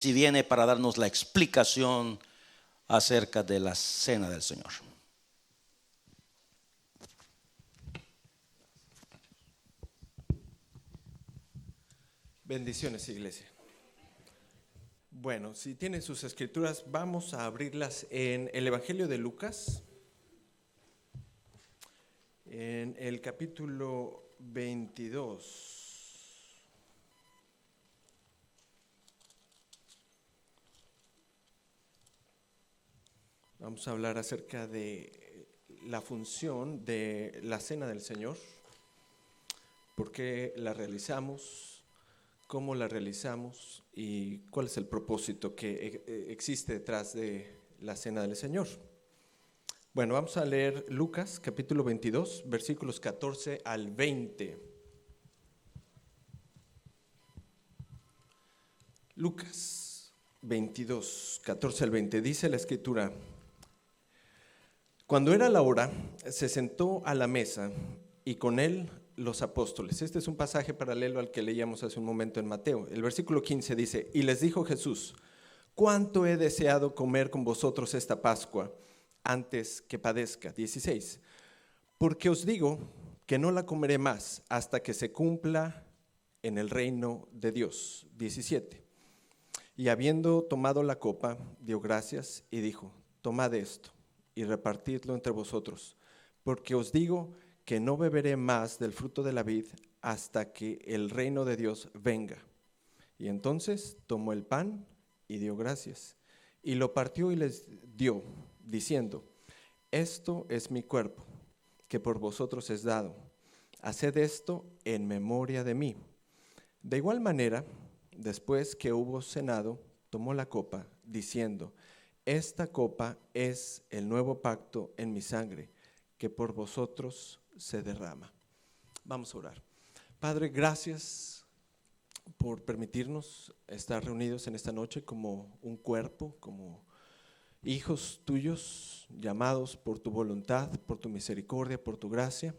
si viene para darnos la explicación acerca de la cena del Señor. Bendiciones, iglesia. Bueno, si tienen sus escrituras, vamos a abrirlas en el Evangelio de Lucas, en el capítulo 22. Vamos a hablar acerca de la función de la Cena del Señor, por qué la realizamos, cómo la realizamos y cuál es el propósito que existe detrás de la Cena del Señor. Bueno, vamos a leer Lucas capítulo 22, versículos 14 al 20. Lucas 22, 14 al 20, dice la Escritura: Cuando era la hora, se sentó a la mesa y con él los apóstoles. Este es un pasaje paralelo al que leíamos hace un momento en Mateo. El versículo 15 dice: Y les dijo Jesús: cuánto he deseado comer con vosotros esta Pascua antes que padezca. 16. Porque os digo que no la comeré más hasta que se cumpla en el reino de Dios. 17. Y habiendo tomado la copa, dio gracias y dijo: tomad esto y repartidlo entre vosotros, porque os digo que no beberé más del fruto de la vid hasta que el reino de Dios venga. Y entonces tomó el pan y dio gracias, y lo partió y les dio, diciendo: esto es mi cuerpo, que por vosotros es dado. Haced esto en memoria de mí. De igual manera, después que hubo cenado, tomó la copa, diciendo: esta copa es el nuevo pacto en mi sangre, que por vosotros se derrama. Vamos a orar. Padre, gracias por permitirnos estar reunidos en esta noche como un cuerpo, como hijos tuyos, llamados por tu voluntad, por tu misericordia, por tu gracia.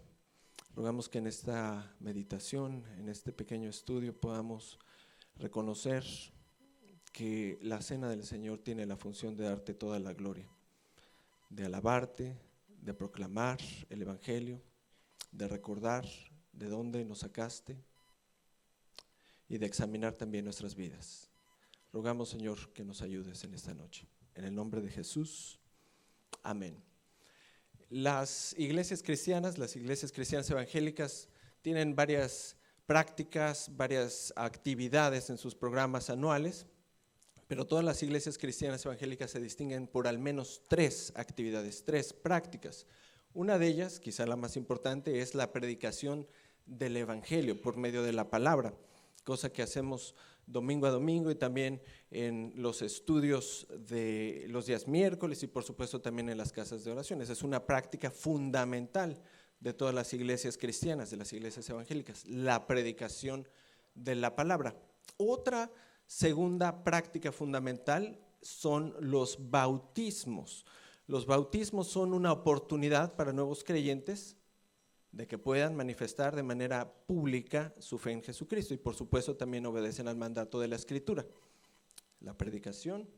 Rogamos que en esta meditación, en este pequeño estudio, podamos reconocer que la cena del Señor tiene la función de darte toda la gloria, de alabarte, de proclamar el Evangelio, de recordar de dónde nos sacaste y de examinar también nuestras vidas. Rogamos, Señor, que nos ayudes en esta noche. En el nombre de Jesús, amén. Las iglesias cristianas evangélicas tienen varias prácticas, varias actividades en sus programas anuales, pero todas las iglesias cristianas evangélicas se distinguen por al menos 3 actividades, 3 prácticas. Una de ellas, quizá la más importante, es la predicación del Evangelio por medio de la palabra, cosa que hacemos domingo a domingo y también en los estudios de los días miércoles y por supuesto también en las casas de oraciones. Es una práctica fundamental de todas las iglesias cristianas, de las iglesias evangélicas, la predicación de la palabra. Otra segunda práctica fundamental son los bautismos. Los bautismos son una oportunidad para nuevos creyentes de que puedan manifestar de manera pública su fe en Jesucristo y por supuesto también obedecen al mandato de la Escritura. La predicación,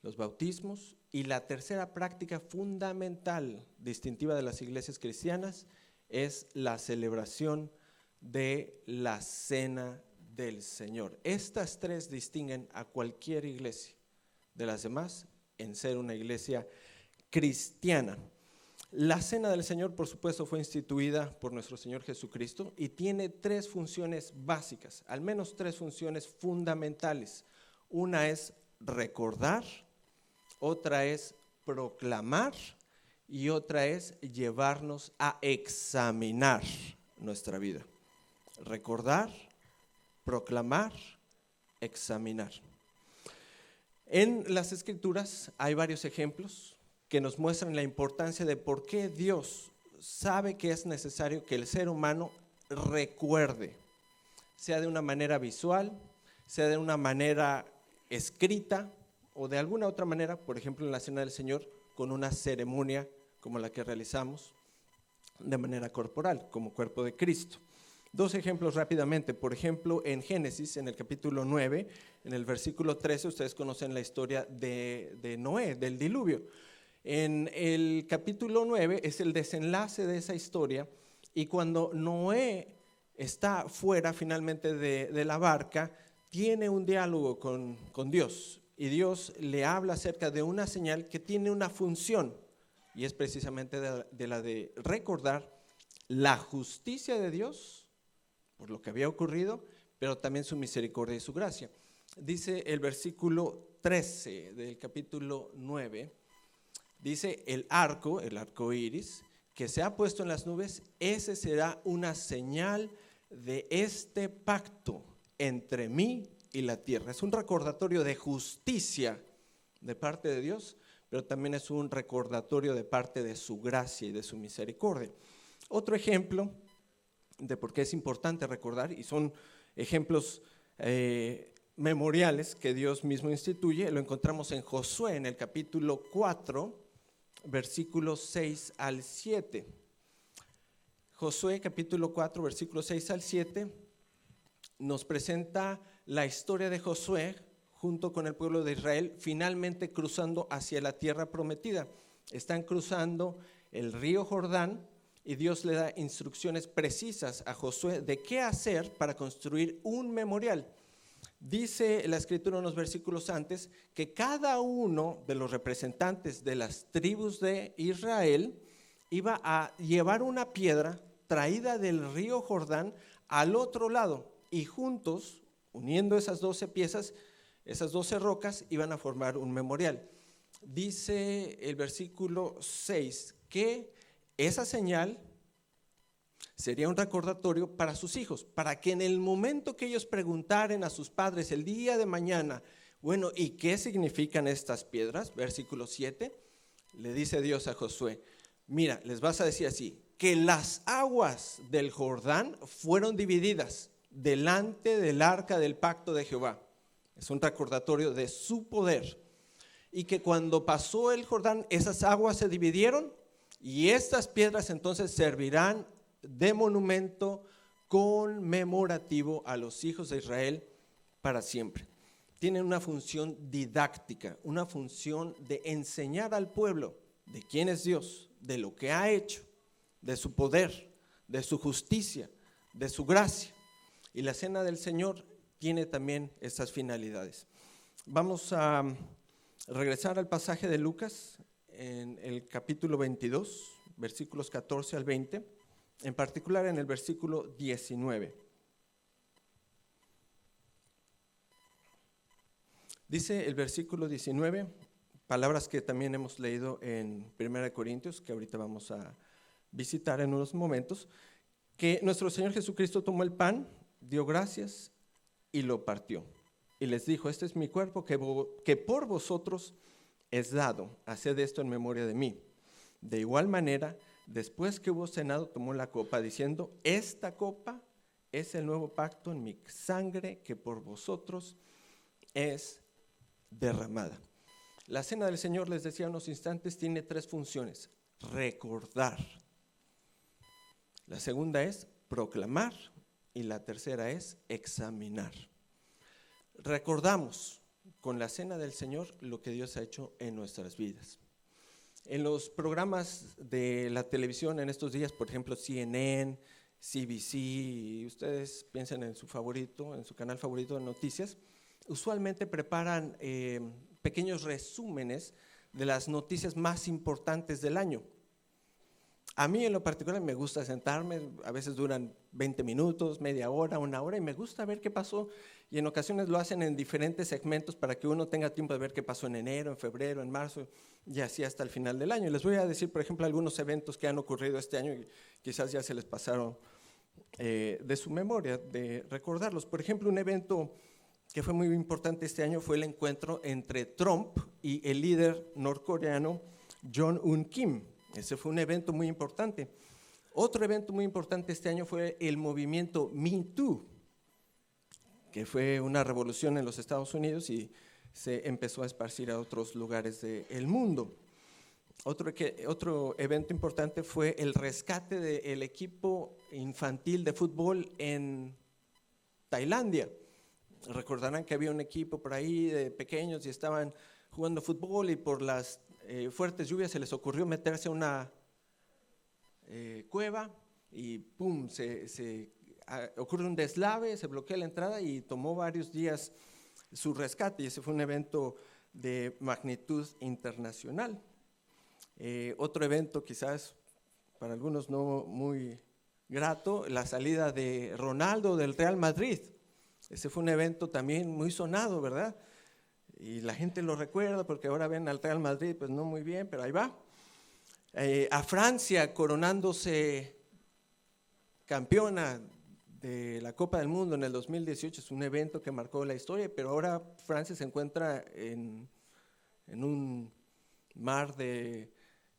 los bautismos y la tercera práctica fundamental distintiva de las iglesias cristianas es la celebración de la Cena del Señor. Estas 3 distinguen a cualquier iglesia de las demás en ser una iglesia cristiana. La Cena del Señor, por supuesto, fue instituida por nuestro Señor Jesucristo y tiene 3 funciones básicas, al menos 3 funciones fundamentales. Una es recordar, otra es proclamar y otra es llevarnos a examinar nuestra vida. Recordar, proclamar, examinar. En las Escrituras hay varios ejemplos que nos muestran la importancia de por qué Dios sabe que es necesario que el ser humano recuerde, sea de una manera visual, sea de una manera escrita o de alguna otra manera, por ejemplo en la Cena del Señor, con una ceremonia como la que realizamos de manera corporal, como cuerpo de Cristo. Dos ejemplos rápidamente. Por ejemplo, en Génesis, en el capítulo 9, en el versículo 13, ustedes conocen la historia de Noé, del diluvio. En el capítulo 9 es el desenlace de esa historia, y cuando Noé está fuera finalmente de la barca, tiene un diálogo con Dios, y Dios le habla acerca de una señal que tiene una función, y es precisamente de la de recordar la justicia de Dios por lo que había ocurrido, pero también su misericordia y su gracia. Dice el versículo 13 del capítulo 9, dice: el arco iris, que se ha puesto en las nubes, ese será una señal de este pacto entre mí y la tierra. Es un recordatorio de justicia de parte de Dios, pero también es un recordatorio de parte de su gracia y de su misericordia. Otro ejemplo de por qué es importante recordar, y son ejemplos memoriales que Dios mismo instituye, lo encontramos en Josué, en el capítulo 4, versículos 6 al 7. Josué capítulo 4, versículos 6 al 7, nos presenta la historia de Josué junto con el pueblo de Israel, finalmente cruzando hacia la tierra prometida. Están cruzando el río Jordán, y Dios le da instrucciones precisas a Josué de qué hacer para construir un memorial. Dice la escritura unos versículos antes que cada uno de los representantes de las tribus de Israel iba a llevar una piedra traída del río Jordán al otro lado, y juntos, uniendo esas 12 piezas, esas 12 rocas, iban a formar un memorial. Dice el versículo 6 que esa señal sería un recordatorio para sus hijos, para que en el momento que ellos preguntaren a sus padres el día de mañana, bueno, ¿y qué significan estas piedras? Versículo 7, le dice Dios a Josué: mira, les vas a decir así, que las aguas del Jordán fueron divididas delante del arca del pacto de Jehová. Es un recordatorio de su poder. Y que cuando pasó el Jordán, esas aguas se dividieron, y estas piedras entonces servirán de monumento conmemorativo a los hijos de Israel para siempre. Tienen una función didáctica, una función de enseñar al pueblo de quién es Dios, de lo que ha hecho, de su poder, de su justicia, de su gracia. Y la cena del Señor tiene también estas finalidades. Vamos a regresar al pasaje de Lucas en el capítulo 22, versículos 14 al 20, en particular en el versículo 19. Dice el versículo 19, palabras que también hemos leído en 1 Corintios, que ahorita vamos a visitar en unos momentos, que nuestro Señor Jesucristo tomó el pan, dio gracias y lo partió. Y les dijo: este es mi cuerpo que por vosotros es dado, haced esto en memoria de mí. De igual manera, después que hubo cenado, tomó la copa, diciendo: esta copa es el nuevo pacto en mi sangre, que por vosotros es derramada. La cena del Señor, les decía unos instantes, tiene tres funciones: recordar, la segunda es proclamar, y la tercera es examinar. Recordamos con la cena del Señor lo que Dios ha hecho en nuestras vidas. En los programas de la televisión en estos días, por ejemplo CNN, CBC, y ustedes piensen en su favorito, en su canal favorito de noticias, usualmente preparan pequeños resúmenes de las noticias más importantes del año. A mí en lo particular me gusta sentarme, a veces duran 20 minutos, media hora, una hora, y me gusta ver qué pasó, y en ocasiones lo hacen en diferentes segmentos para que uno tenga tiempo de ver qué pasó en enero, en febrero, en marzo, y así hasta el final del año. Les voy a decir, por ejemplo, algunos eventos que han ocurrido este año y quizás ya se les pasaron de su memoria, de recordarlos. Por ejemplo, un evento que fue muy importante este año fue el encuentro entre Trump y el líder norcoreano Jong-un Kim. Ese fue un evento muy importante. Otro evento muy importante este año fue el movimiento Me Too, que fue una revolución en los Estados Unidos y se empezó a esparcir a otros lugares del mundo. Otro evento importante fue el rescate del equipo infantil de fútbol en Tailandia. Recordarán que había un equipo por ahí de pequeños y estaban jugando fútbol y por las fuertes lluvias se les ocurrió meterse a una cueva y ¡pum! Ocurre un deslave, se bloquea la entrada y tomó varios días su rescate, y ese fue un evento de magnitud internacional. Otro evento quizás para algunos no muy grato, la salida de Ronaldo del Real Madrid. Ese fue un evento también muy sonado, ¿verdad? Y la gente lo recuerda porque ahora ven al Real Madrid, pues no muy bien, pero ahí va. A Francia coronándose campeona de la Copa del Mundo en el 2018, es un evento que marcó la historia, pero ahora Francia se encuentra en un mar de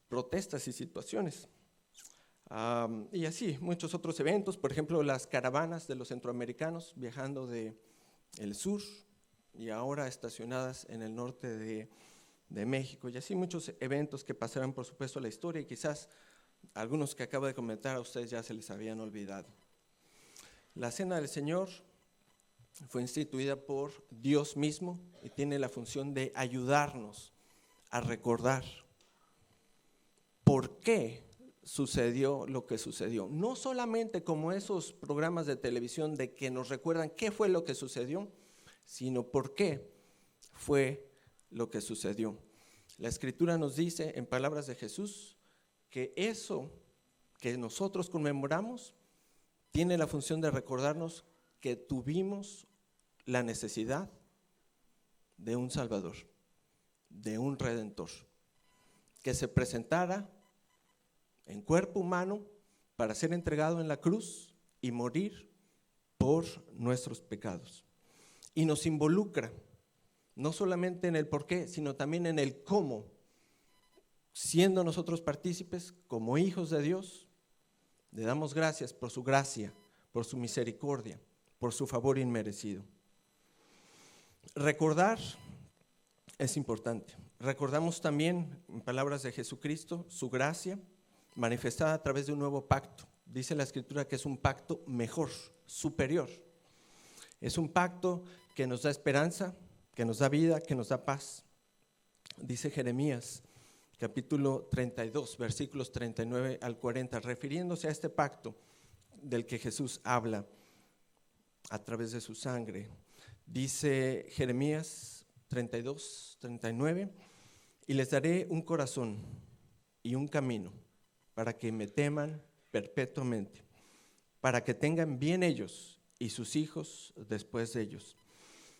protestas y situaciones. Y así, muchos otros eventos, por ejemplo, las caravanas de los centroamericanos viajando del sur y ahora estacionadas en el norte de México, y así muchos eventos que pasarán por supuesto a la historia y quizás algunos que acabo de comentar a ustedes ya se les habían olvidado. La Cena del Señor fue instituida por Dios mismo y tiene la función de ayudarnos a recordar por qué sucedió lo que sucedió. No solamente como esos programas de televisión de que nos recuerdan qué fue lo que sucedió, sino por qué fue lo que sucedió. La Escritura nos dice, en palabras de Jesús, que eso que nosotros conmemoramos tiene la función de recordarnos que tuvimos la necesidad de un Salvador, de un Redentor, que se presentara en cuerpo humano para ser entregado en la cruz y morir por nuestros pecados. Y nos involucra, no solamente en el por qué, sino también en el cómo, siendo nosotros partícipes como hijos de Dios, le damos gracias por su gracia, por su misericordia, por su favor inmerecido. Recordar es importante. Recordamos también, en palabras de Jesucristo, su gracia manifestada a través de un nuevo pacto. Dice la Escritura que es un pacto mejor, superior. Es un pacto que nos da esperanza, que nos da vida, que nos da paz. Dice Jeremías, capítulo 32, versículos 39 al 40, refiriéndose a este pacto del que Jesús habla a través de su sangre. Dice Jeremías 32, 39, y les daré un corazón y un camino para que me teman perpetuamente, para que tengan bien ellos y sus hijos después de ellos.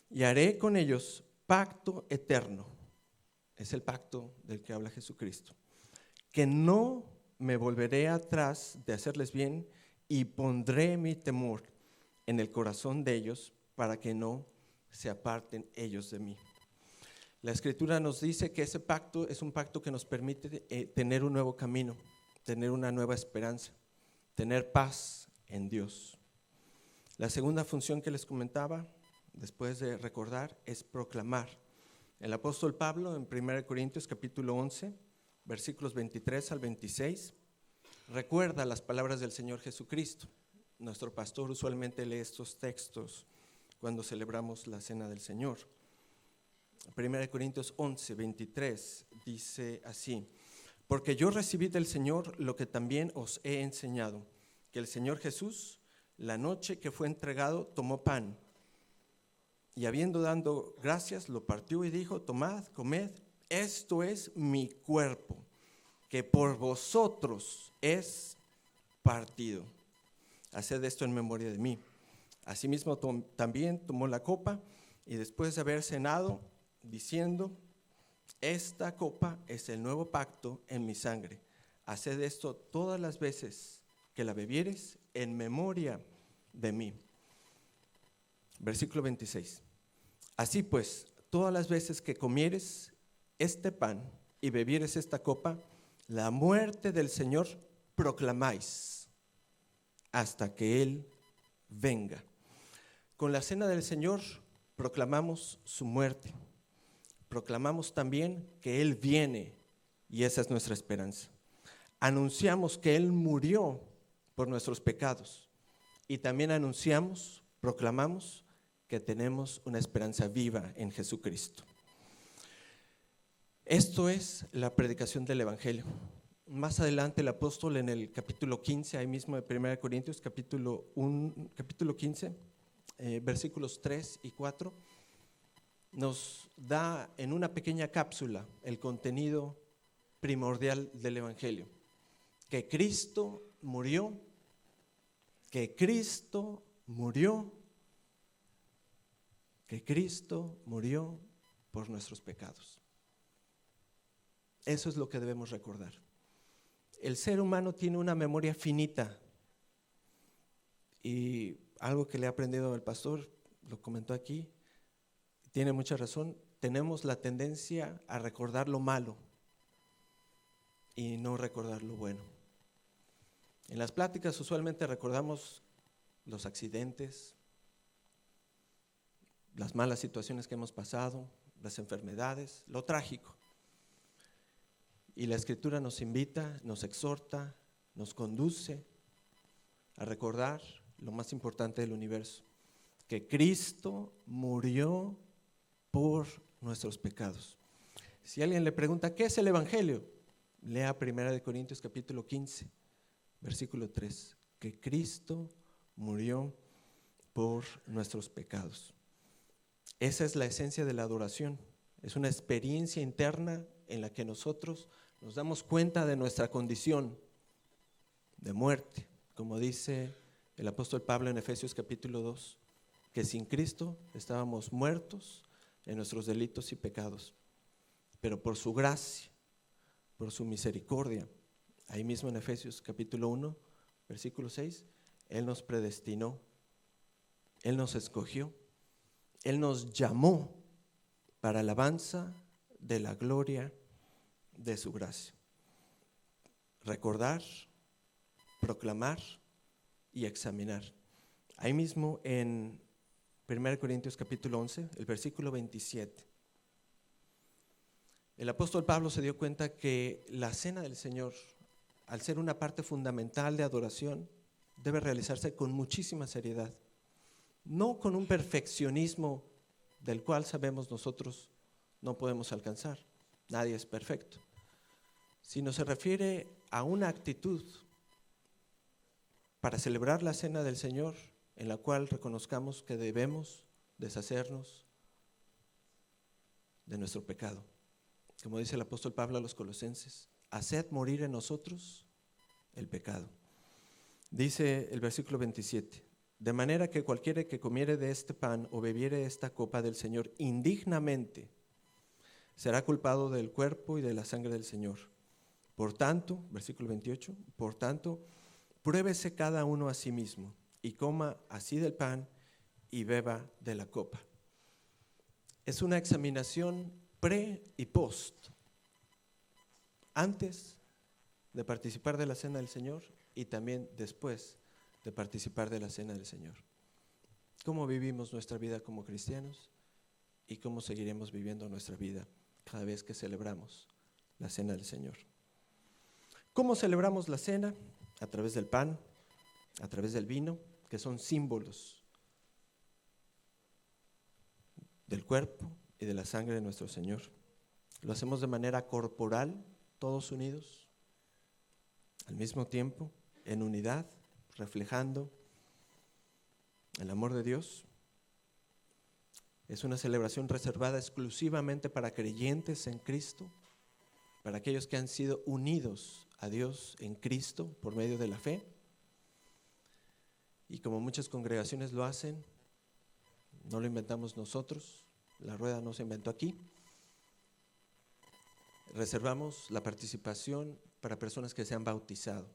Y haré con ellos pacto eterno, es el pacto del que habla Jesucristo, que no me volveré atrás de hacerles bien y pondré mi temor en el corazón de ellos para que no se aparten ellos de mí. La Escritura nos dice que ese pacto es un pacto que nos permite tener un nuevo camino, tener una nueva esperanza, tener paz en Dios. La segunda función que les comentaba, después de recordar, es proclamar. El apóstol Pablo en 1 Corintios capítulo 11, versículos 23 al 26, recuerda las palabras del Señor Jesucristo. Nuestro pastor usualmente lee estos textos cuando celebramos la Cena del Señor. 1 Corintios 11, 23 dice así: porque yo recibí del Señor lo que también os he enseñado, que el Señor Jesús, la noche que fue entregado, tomó pan, y habiendo dado gracias, lo partió y dijo: tomad, comed, esto es mi cuerpo, que por vosotros es partido. Haced esto en memoria de mí. Asimismo también tomó la copa, y después de haber cenado, diciendo: esta copa es el nuevo pacto en mi sangre. Haced esto todas las veces que la bebiereis en memoria de mí. Versículo 26. Así pues, todas las veces que comieres este pan y bebieres esta copa, la muerte del Señor proclamáis hasta que Él venga. Con la Cena del Señor proclamamos su muerte. Proclamamos también que Él viene y esa es nuestra esperanza. Anunciamos que Él murió por nuestros pecados y también anunciamos, proclamamos que tenemos una esperanza viva en Jesucristo. Esto es la predicación del Evangelio. Más adelante el apóstol en el capítulo 15, ahí mismo de 1 Corintios, capítulo 15, versículos 3 y 4, nos da en una pequeña cápsula el contenido primordial del Evangelio. Que Cristo murió, que Cristo murió, que Cristo murió por nuestros pecados. Eso es lo que debemos recordar. El ser humano tiene una memoria finita y algo que le he aprendido al pastor, lo comentó aquí, tiene mucha razón, tenemos la tendencia a recordar lo malo y no recordar lo bueno. En las pláticas usualmente recordamos los accidentes, las malas situaciones que hemos pasado, las enfermedades, lo trágico. Y la Escritura nos invita, nos exhorta, nos conduce a recordar lo más importante del universo, que Cristo murió por nuestros pecados. Si alguien le pregunta, ¿qué es el Evangelio? Lea 1 Corintios capítulo 15, versículo 3, que Cristo murió por nuestros pecados. Esa es la esencia de la adoración, es una experiencia interna en la que nosotros nos damos cuenta de nuestra condición de muerte, como dice el apóstol Pablo en Efesios capítulo 2, que sin Cristo estábamos muertos en nuestros delitos y pecados, pero por su gracia, por su misericordia, ahí mismo en Efesios capítulo 1, versículo 6, Él nos predestinó, Él nos escogió, Él nos llamó para alabanza de la gloria de su gracia. Recordar, proclamar y examinar. Ahí mismo en 1 Corintios capítulo 11, el versículo 27. El apóstol Pablo se dio cuenta que la cena del Señor, al ser una parte fundamental de adoración, debe realizarse con muchísima seriedad, no con un perfeccionismo del cual sabemos nosotros no podemos alcanzar, nadie es perfecto, sino se refiere a una actitud para celebrar la cena del Señor en la cual reconozcamos que debemos deshacernos de nuestro pecado. Como dice el apóstol Pablo a los Colosenses, haced morir en nosotros el pecado. Dice el versículo 27, de manera que cualquiera que comiere de este pan o bebiere esta copa del Señor indignamente, será culpado del cuerpo y de la sangre del Señor. Por tanto, versículo 28, por tanto, pruébese cada uno a sí mismo y coma así del pan y beba de la copa. Es una examinación pre y post, antes de participar de la cena del Señor y también después de participar de la cena del Señor. ¿Cómo vivimos nuestra vida como cristianos y cómo seguiremos viviendo nuestra vida cada vez que celebramos la cena del Señor? ¿Cómo celebramos la cena? A través del pan, a través del vino, que son símbolos del cuerpo y de la sangre de nuestro Señor. Lo hacemos de manera corporal, todos unidos, al mismo tiempo, en unidad, reflejando el amor de Dios. Es una celebración reservada exclusivamente para creyentes en Cristo, para aquellos que han sido unidos a Dios en Cristo por medio de la fe. Y como muchas congregaciones lo hacen, no lo inventamos nosotros, la rueda no se inventó aquí. Reservamos la participación para personas que se han bautizado,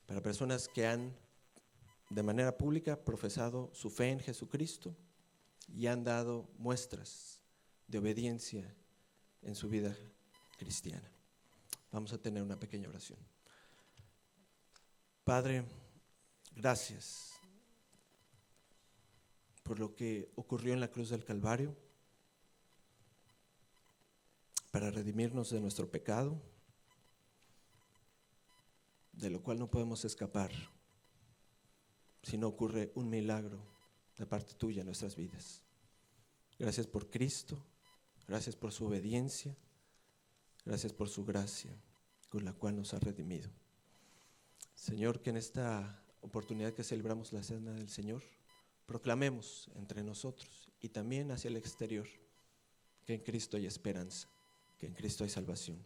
para personas que han de manera pública profesado su fe en Jesucristo y han dado muestras de obediencia en su vida cristiana. Vamos a tener una pequeña oración. Padre, gracias por lo que ocurrió en la cruz del Calvario, para redimirnos de nuestro pecado, de lo cual no podemos escapar si no ocurre un milagro de parte tuya en nuestras vidas. Gracias por Cristo, gracias por su obediencia, gracias por su gracia con la cual nos ha redimido. Señor, que en esta oportunidad que celebramos la Cena del Señor, proclamemos entre nosotros y también hacia el exterior que en Cristo hay esperanza, que en Cristo hay salvación,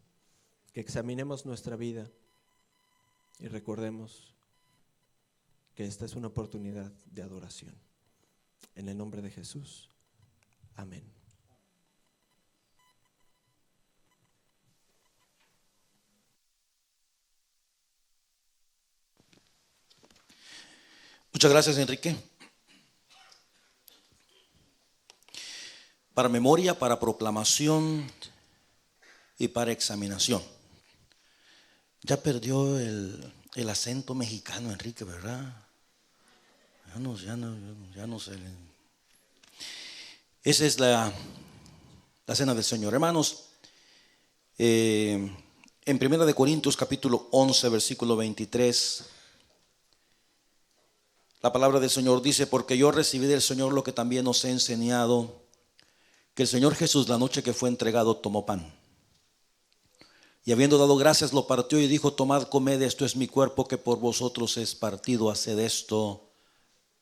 que examinemos nuestra vida y recordemos que esta es una oportunidad de adoración. En el nombre de Jesús, amén. Muchas gracias, Enrique. Para memoria, para proclamación y para examinación. Ya perdió el acento mexicano, Enrique, ¿verdad? Ya no sé. Esa es la Cena del Señor. Hermanos, en 1 Corintios capítulo 11, versículo 23, la palabra del Señor dice: porque yo recibí del Señor lo que también os he enseñado, que el Señor Jesús, la noche que fue entregado, tomó pan, y habiendo dado gracias, lo partió y dijo: tomad, comed, esto es mi cuerpo que por vosotros es partido, haced esto.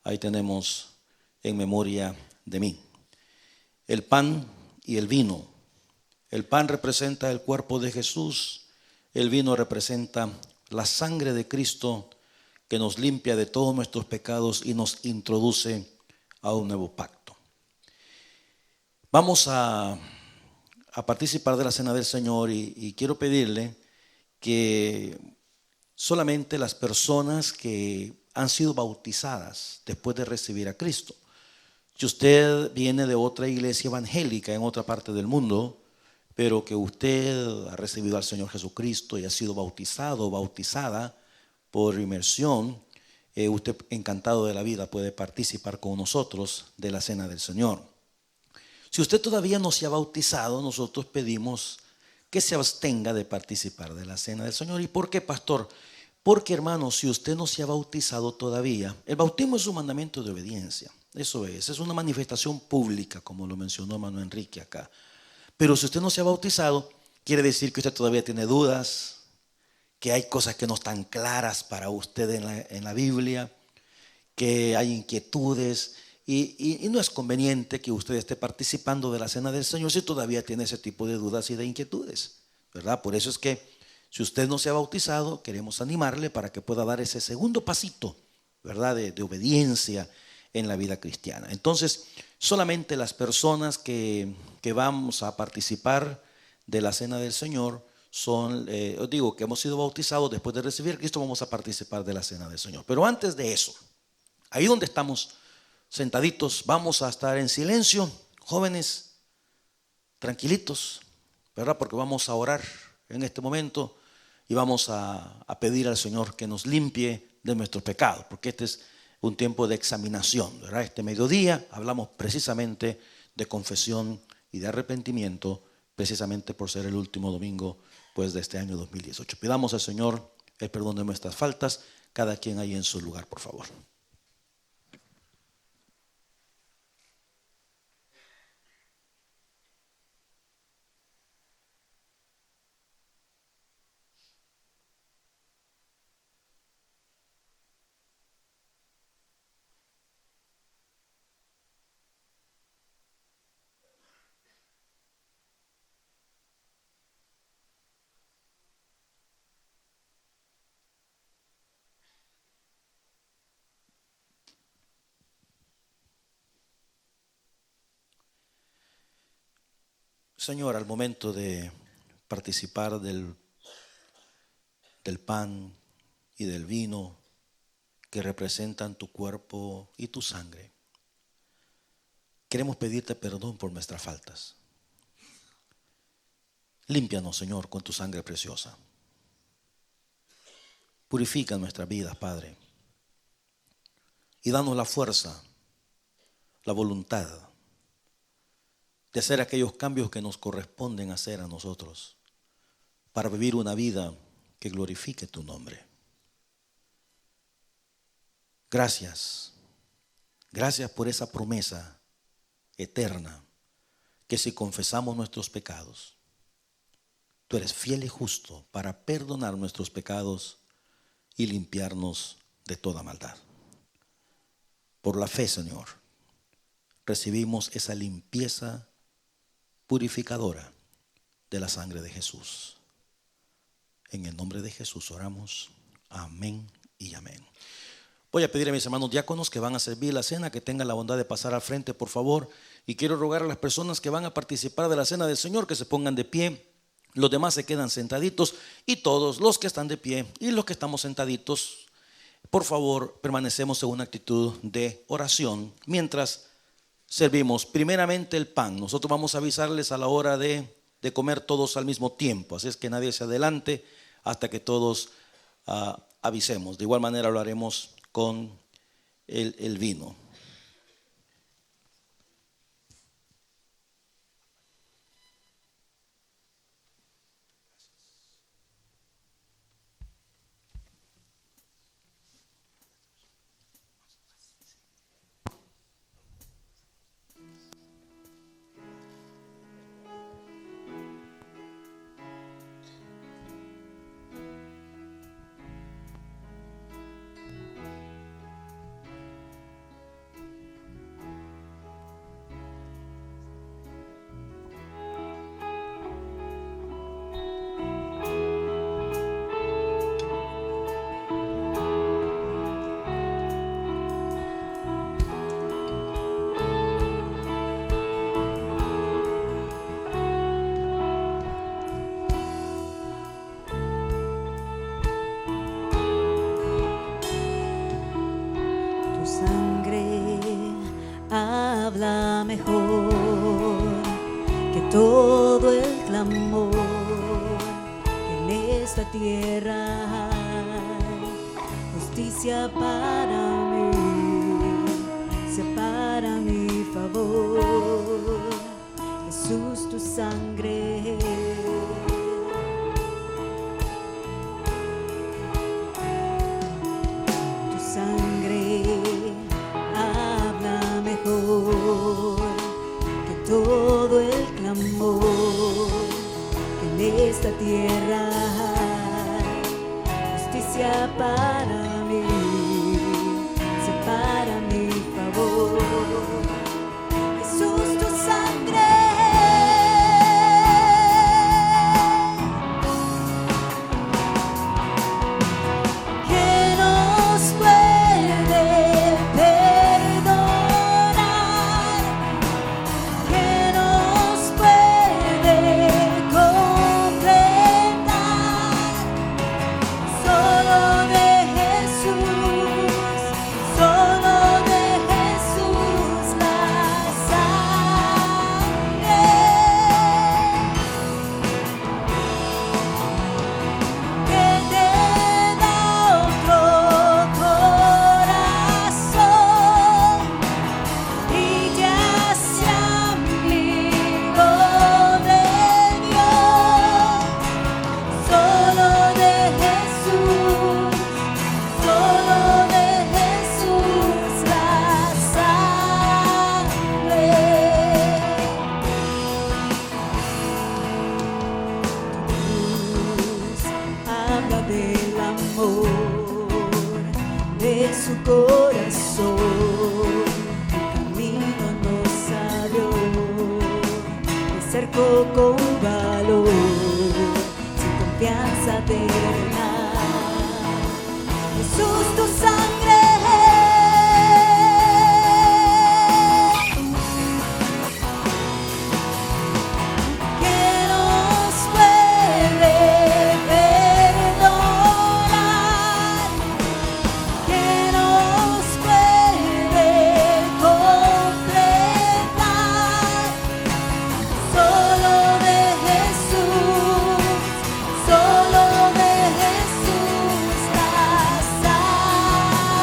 Ahí tenemos en memoria de mí. El pan y el vino. El pan representa el cuerpo de Jesús, el vino representa la sangre de Cristo que nos limpia de todos nuestros pecados y nos introduce a un nuevo pacto. Vamos a participar de la Cena del Señor y quiero pedirle que solamente las personas que han sido bautizadas después de recibir a Cristo. Si usted viene de otra iglesia evangélica en otra parte del mundo, pero que usted ha recibido al Señor Jesucristo y ha sido bautizado o bautizada por inmersión, usted, encantado de la vida, puede participar con nosotros de la Cena del Señor. Si usted todavía no se ha bautizado, nosotros pedimos que se abstenga de participar de la Cena del Señor. ¿Y por qué, pastor? Porque, hermano, si usted no se ha bautizado todavía, el bautismo es un mandamiento de obediencia. Eso es una manifestación pública, como lo mencionó hermano Enrique acá. Pero si usted no se ha bautizado, quiere decir que usted todavía tiene dudas, que hay cosas que no están claras para usted en la Biblia, que hay inquietudes, y no es conveniente que usted esté participando de la Cena del Señor si todavía tiene ese tipo de dudas y de inquietudes, ¿verdad? Por eso es que si usted no se ha bautizado, queremos animarle para que pueda dar ese segundo pasito, ¿verdad? De obediencia en la vida cristiana. Entonces, solamente las personas que vamos a participar de la Cena del Señor son, os digo, que hemos sido bautizados después de recibir a Cristo, vamos a participar de la Cena del Señor. Pero antes de eso, ahí donde estamos sentaditos, vamos a estar en silencio, jóvenes, tranquilitos, ¿verdad? Porque vamos a orar en este momento y vamos a pedir al Señor que nos limpie de nuestros pecados, porque este es un tiempo de examinación, ¿verdad? Este mediodía hablamos precisamente de confesión y de arrepentimiento, precisamente por ser el último domingo pues, de este año 2018. Pidamos al Señor el perdón de nuestras faltas, cada quien ahí en su lugar, por favor. Señor, al momento de participar del pan y del vino que representan tu cuerpo y tu sangre, queremos pedirte perdón por nuestras faltas. Límpianos, Señor, con tu sangre preciosa. Purifica nuestras vidas, Padre, y danos la fuerza, la voluntad de hacer aquellos cambios que nos corresponden hacer a nosotros para vivir una vida que glorifique tu nombre. Gracias. Gracias por esa promesa eterna que si confesamos nuestros pecados, tú eres fiel y justo para perdonar nuestros pecados y limpiarnos de toda maldad. Por la fe, Señor, recibimos esa limpieza purificadora de la sangre de Jesús. En el nombre de Jesús oramos. Amén y amén. Voy a pedir a mis hermanos diáconos que van a servir la cena que tengan la bondad de pasar al frente, por favor. Y quiero rogar a las personas que van a participar de la cena del Señor que se pongan de pie. Los demás se quedan sentaditos y todos los que están de pie y los que estamos sentaditos, por favor, permanecemos en una actitud de oración mientras servimos primeramente el pan. Nosotros vamos a avisarles a la hora de comer todos al mismo tiempo, así es que nadie se adelante hasta que todos avisemos. De igual manera lo haremos con el vino. Habla mejor que todo el clamor que en esta tierra hay. Justicia para mí, separa mi favor. Jesús, tu sangre. Tu sangre habla mejor que todo el clamor que en esta tierra hay. Justicia para mí, separa mi favor. Jesús, tu sangre. Que nos puede perdonar, que nos puede completar. Solo de Jesús, solo de Jesús la sangre. Que te da otro corazón y te hace amigo de Dios. Solo de Jesús, solo de Jesús la sangre. Jesús habla del amor de su corazón, el camino nos abrió, me cercó con valor, sin confianza eterna. Jesús, tu sangre. Que nos puede perdonar, que nos puede completar. Solo de Jesús, solo de Jesús la sangre.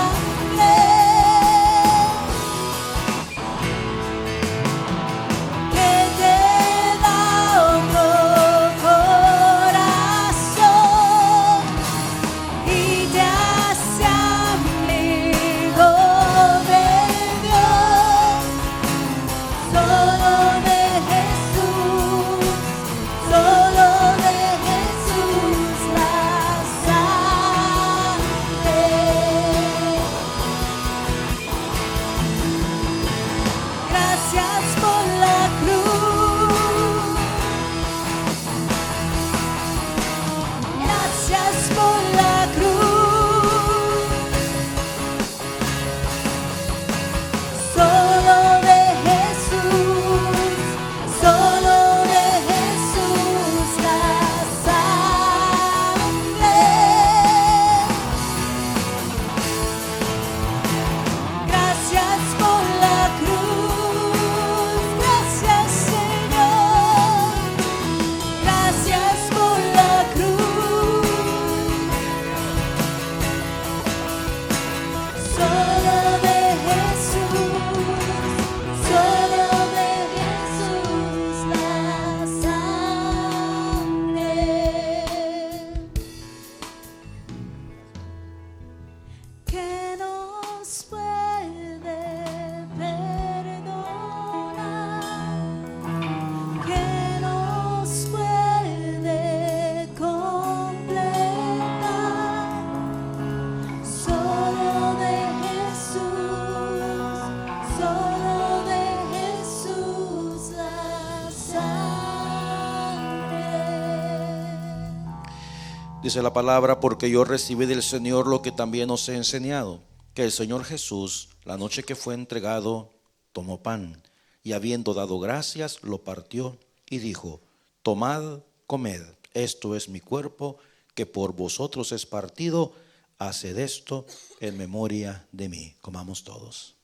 Dice la palabra: porque yo recibí del Señor lo que también os he enseñado, que el Señor Jesús, la noche que fue entregado, tomó pan, y habiendo dado gracias, lo partió y dijo: tomad, comed, esto es mi cuerpo, que por vosotros es partido, haced esto en memoria de mí. Comamos todos.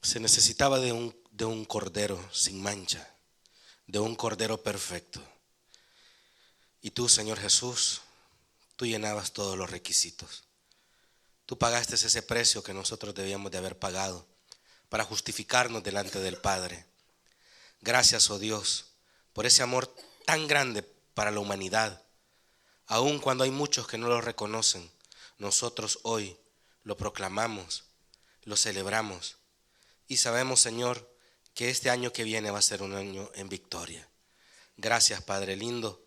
Se necesitaba de un cordero sin mancha, de un cordero perfecto. Y tú, Señor Jesús, tú llenabas todos los requisitos. Tú pagaste ese precio que nosotros debíamos de haber pagado para justificarnos delante del Padre. Gracias, oh Dios, por ese amor tan grande para la humanidad. Aun cuando hay muchos que no lo reconocen, nosotros hoy lo proclamamos, lo celebramos. Y sabemos, Señor, que este año que viene va a ser un año en victoria. Gracias, Padre lindo,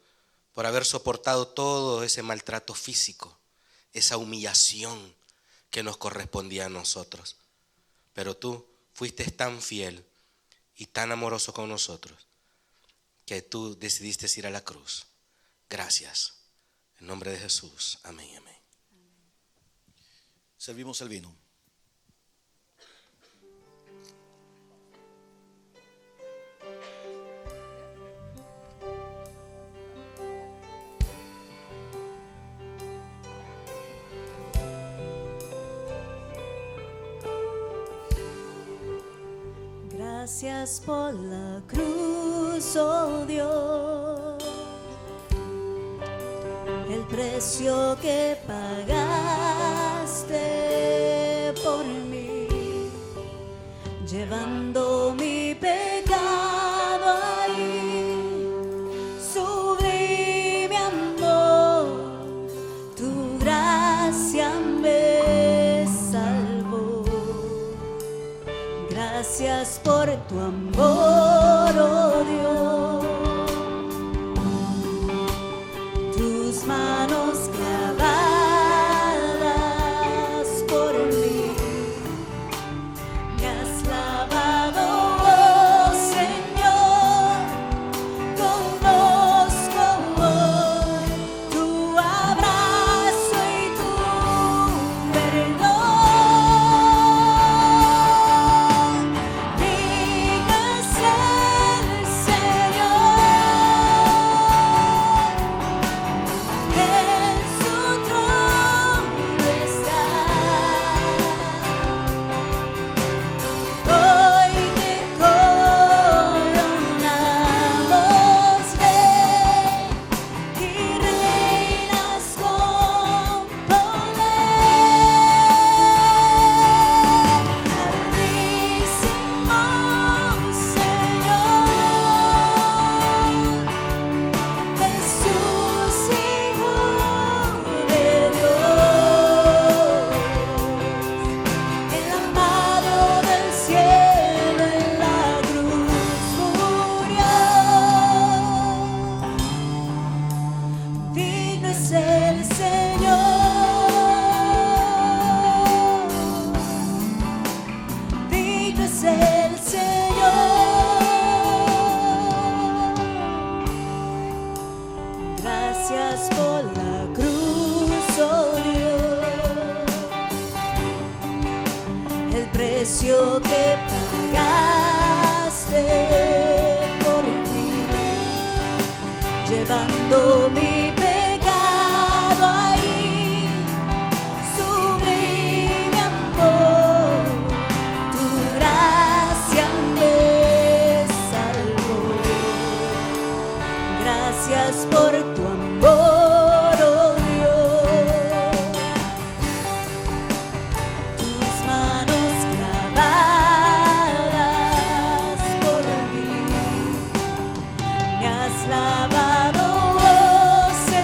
por haber soportado todo ese maltrato físico, esa humillación que nos correspondía a nosotros. Pero tú fuiste tan fiel y tan amoroso con nosotros que tú decidiste ir a la cruz. Gracias. En nombre de Jesús. Amén, amén. Servimos el vino. Gracias por la cruz, oh Dios, el precio que pagaste por mí, llevando mi pecado ahí. Sublime amor, tu gracia me salvó. Gracias por tu amor, oh Dios, tus manos clavadas por mí, me has lavado, oh Señor. Conozco hoy tu abrazo y tu perdón. precio que pagaste por mí, llevando mi pecado ahí. Sublime amor, tu gracia me salvó. Gracias por tu amor, oh Dios. Tus manos clavadas por mí, me has lavado, oh Señor.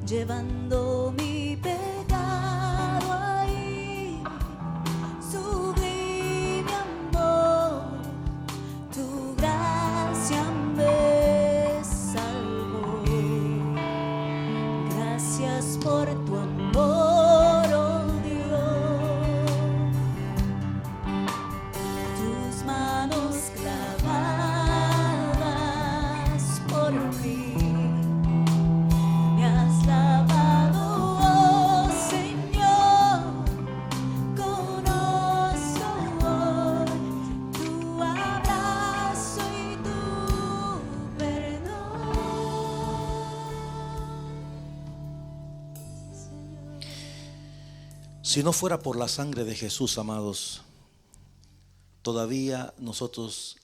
llevando mi pecado ahí, sublime amor, tu gracia me salvó. Gracias por tu amor, oh Dios, tus manos clavadas por mí. Me has lavado, oh Señor, conozco hoy tu abrazo y tu perdón. Si no fuera por la sangre de Jesús, amados, todavía nosotros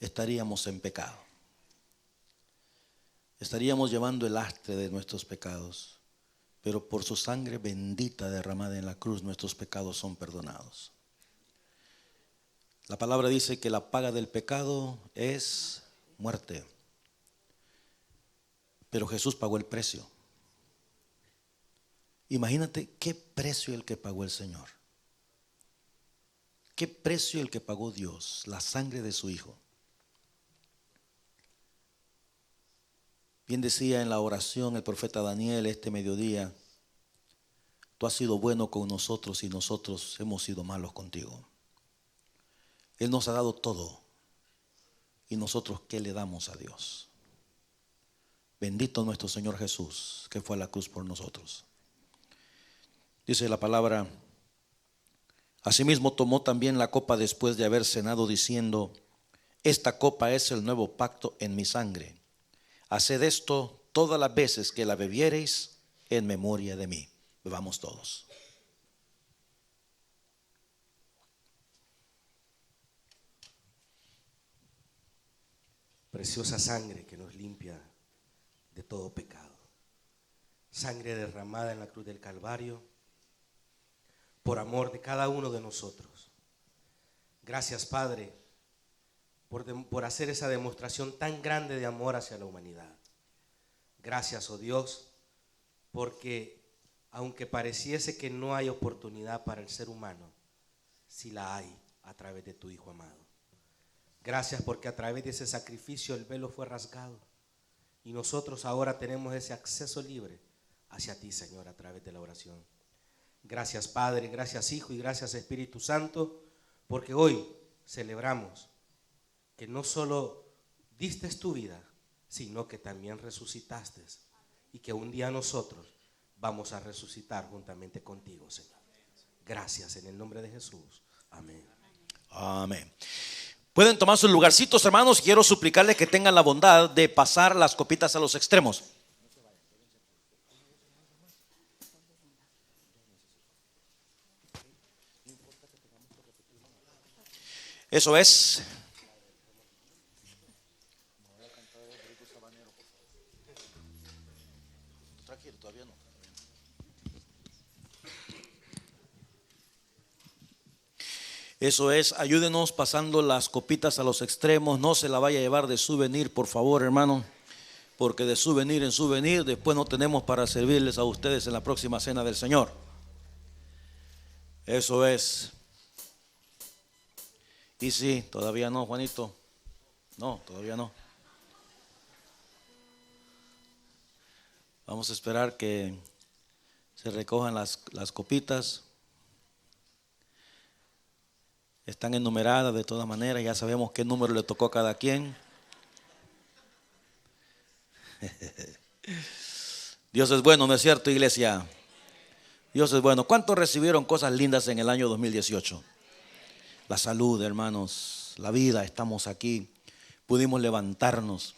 estaríamos en pecado. Estaríamos llevando el lastre de nuestros pecados, pero por su sangre bendita derramada en la cruz, nuestros pecados son perdonados. La palabra dice que la paga del pecado es muerte, pero Jesús pagó el precio. Imagínate qué precio el que pagó el Señor. Qué precio el que pagó Dios, la sangre de su Hijo. Bien decía en la oración el profeta Daniel este mediodía: tú has sido bueno con nosotros y nosotros hemos sido malos contigo. Él nos ha dado todo y nosotros ¿qué le damos a Dios? Bendito nuestro Señor Jesús, que fue a la cruz por nosotros. Dice la palabra: asimismo tomó también la copa después de haber cenado, diciendo: esta copa es el nuevo pacto en mi sangre. Haced esto todas las veces que la bebiereis en memoria de mí. Bebamos todos. Preciosa sangre que nos limpia de todo pecado. Sangre derramada en la cruz del Calvario por amor de cada uno de nosotros. Gracias, Padre, por hacer esa demostración tan grande de amor hacia la humanidad. Gracias, oh Dios, porque aunque pareciese que no hay oportunidad para el ser humano, sí la hay a través de tu Hijo amado. Gracias porque a través de ese sacrificio el velo fue rasgado y nosotros ahora tenemos ese acceso libre hacia ti, Señor, a través de la oración. Gracias, Padre, gracias, Hijo, y gracias, Espíritu Santo, porque hoy celebramos que no solo diste tu vida, sino que también resucitaste, y que un día nosotros vamos a resucitar juntamente contigo, Señor. Gracias en el nombre de Jesús. Amén. Amén. Pueden tomar sus lugarcitos, hermanos. Quiero suplicarles que tengan la bondad de pasar las copitas a los extremos. Eso es. Tranquilo, todavía no. Eso es, ayúdenos pasando las copitas a los extremos. No se la vaya a llevar de souvenir, por favor, hermano, porque de souvenir en souvenir después no tenemos para servirles a ustedes en la próxima cena del Señor. Eso es. Y sí, todavía no, Juanito. No, todavía no. Vamos a esperar que se recojan las copitas. Están enumeradas de todas maneras, ya sabemos qué número le tocó a cada quien. Dios es bueno, ¿no es cierto, iglesia? Dios es bueno. ¿Cuántos recibieron cosas lindas en el año 2018? La salud, hermanos, la vida, estamos aquí, pudimos levantarnos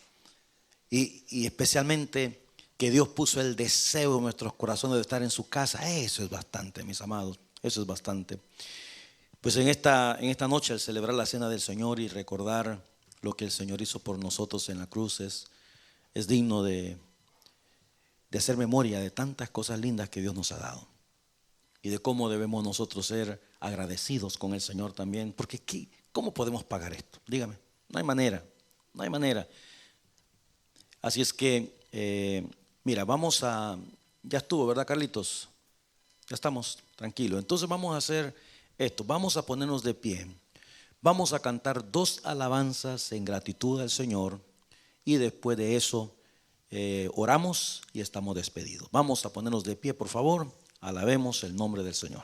y especialmente que Dios puso el deseo en nuestros corazones de estar en su casa. Eso es bastante, mis amados, eso es bastante. Pues en esta noche, al celebrar la cena del Señor y recordar lo que el Señor hizo por nosotros en la cruz, es digno de hacer memoria de tantas cosas lindas que Dios nos ha dado y de cómo debemos nosotros ser agradecidos con el Señor también, porque ¿cómo podemos pagar esto? Dígame, no hay manera, no hay manera. Así es que, mira, vamos a Ya estuvo, ¿verdad, Carlitos? Ya estamos, tranquilos. Entonces vamos a hacer esto, vamos a ponernos de pie. Vamos a cantar 2 alabanzas en gratitud al Señor y después de eso oramos y estamos despedidos. Vamos a ponernos de pie, por favor. Alabemos el nombre del Señor.